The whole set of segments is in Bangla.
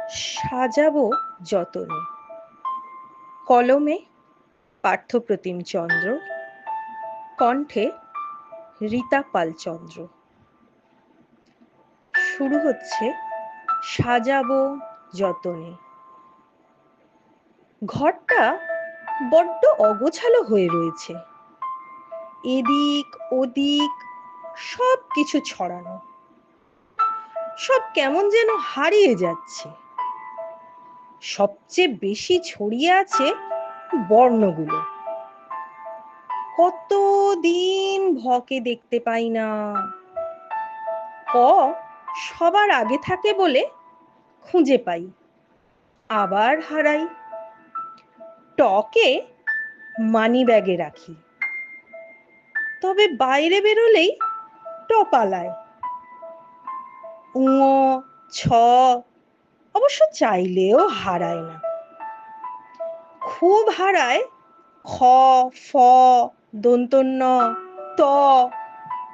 সাজাবো যতনে। কলমে পার্থপ্রতিম চন্দ্র, কণ্ঠে রীতা পালচন্দ্র। শুরু হচ্ছে সাজাবো যতনে। ঘরটা বড্ড অগোছালো হয়ে রয়েছে। এদিক ওদিক সব কিছু ছড়ানো, সব কেমন যেন হারিয়ে যাচ্ছে। সবচেয়ে বেশি ছড়িয়ে আছে বর্ণগুলো। কতদিন ভকে দেখতে পাই না। ক সবার আগে থাকে বলে খুঁজে পাই, আবার হারাই। টকে মানি ব্যাগে রাখি, তবে বাইরে বেরোলেই ট পালায়। ঙ ছ অবশ্য চাইলেও হারায় না। খুব হারায় খ ফ দন্তন্য ত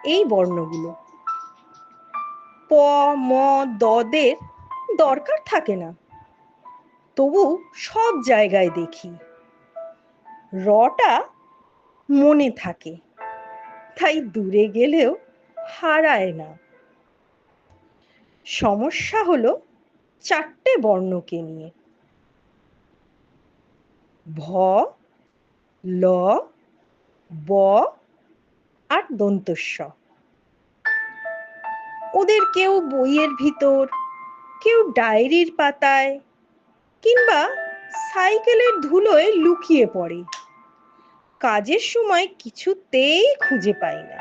এই বর্ণগুলো। প ম দদের দরকার থাকে না, তবু সব জায়গায় দেখি। রটা মনে থাকে, তাই দূরে গেলেও হারায় না। সমস্যা হলো চারটে বর্ণকে নিয়ে: ভ, ল, ব আর দন্তস্ব। ওদের কেউ বইয়ের ভিতর, কেউ ডায়েরির পাতায়, কিংবা সাইকেলের ধুলোয় লুকিয়ে পড়ে। কাজের সময় কিছুতেই খুঁজে পাই না।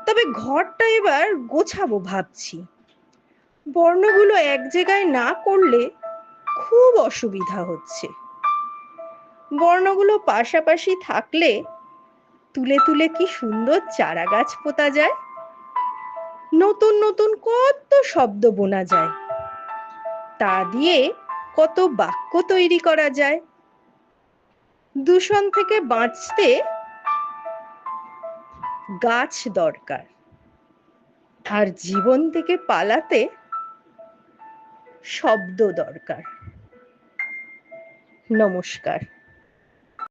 তবে ঘরটা এবার গোছাবো ভাবছি। বর্ণগুলো এক জায়গায় না করলে খুব অসুবিধা হচ্ছে। বর্ণগুলো পাশাপাশি থাকলে তুলে তুলে কি সুন্দর চারা গাছ পোতা যায়। নতুন নতুন কত শব্দ বোনা যায়, তা দিয়ে কত বাক্য তৈরি করা যায়। দূষণ থেকে বাঁচতে গাছ দরকার, আর জীবন থেকে পালাতে শব্দ দরকার। নমস্কার।